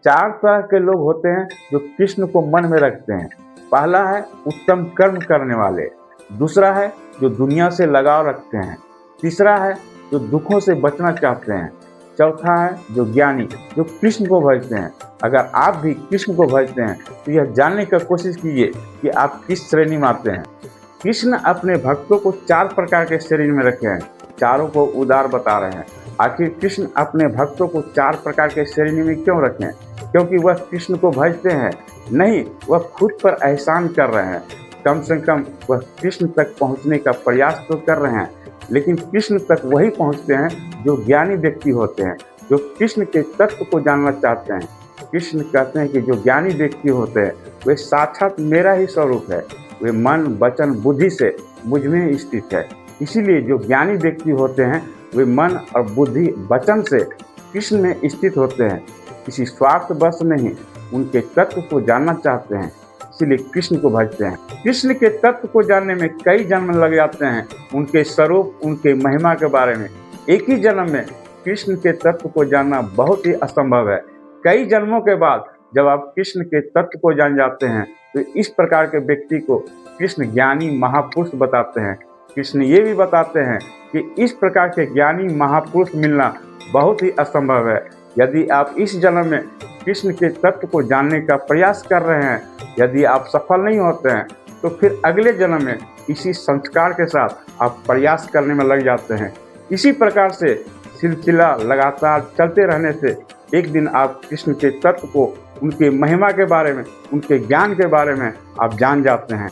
चार तरह के लोग होते हैं जो कृष्ण को मन में रखते हैं। पहला है उत्तम कर्म करने वाले, दूसरा है जो दुनिया से लगाव रखते हैं, तीसरा है जो दुखों से बचना चाहते हैं, चौथा है जो ज्ञानी, जो कृष्ण को भजते हैं। अगर आप भी कृष्ण को भजते हैं तो यह जानने की कोशिश कीजिए कि आप किस श्रेणी में आते हैं। कृष्ण अपने भक्तों को चार प्रकार के श्रेणी में रखे हैं, चारों को उदार बता रहे हैं। आखिर कृष्ण अपने भक्तों को चार प्रकार के श्रेणी में क्यों रखे हैं? क्योंकि वह कृष्ण को भजते हैं? नहीं, वह खुद पर एहसान कर रहे हैं। कम से कम वह कृष्ण तक पहुंचने का प्रयास तो कर रहे हैं, लेकिन कृष्ण तक वही पहुंचते हैं जो ज्ञानी व्यक्ति होते हैं, जो कृष्ण के तत्व को जानना चाहते हैं। कृष्ण कहते हैं कि जो ज्ञानी व्यक्ति होते हैं वे साक्षात मेरा ही स्वरूप है, वे मन वचन बुद्धि से मुझ में स्थित है। इसीलिए जो ज्ञानी व्यक्ति होते हैं वे मन और बुद्धि वचन से कृष्ण में स्थित होते हैं। किसी स्वार्थवश नहीं, उनके तत्व को जानना चाहते हैं, इसीलिए कृष्ण को भजते हैं। कृष्ण के तत्व को जानने में कई जन्म लग जाते हैं, उनके स्वरूप उनके महिमा के बारे में। एक ही जन्म में कृष्ण के तत्व को जानना बहुत ही असंभव है। कई जन्मों के बाद जब आप कृष्ण के तत्व को जान जाते हैं तो इस प्रकार के व्यक्ति को कृष्ण ज्ञानी महापुरुष बताते हैं। कृष्ण ये भी बताते हैं कि इस प्रकार के ज्ञानी महापुरुष मिलना बहुत ही असंभव है। यदि आप इस जन्म में कृष्ण के तत्व को जानने का प्रयास कर रहे हैं, यदि आप सफल नहीं होते हैं तो फिर अगले जन्म में इसी संस्कार के साथ आप प्रयास करने में लग जाते हैं। इसी प्रकार से सिलसिला लगातार चलते रहने से एक दिन आप कृष्ण के तत्व को, उनके महिमा के बारे में, उनके ज्ञान के बारे में आप जान जाते हैं।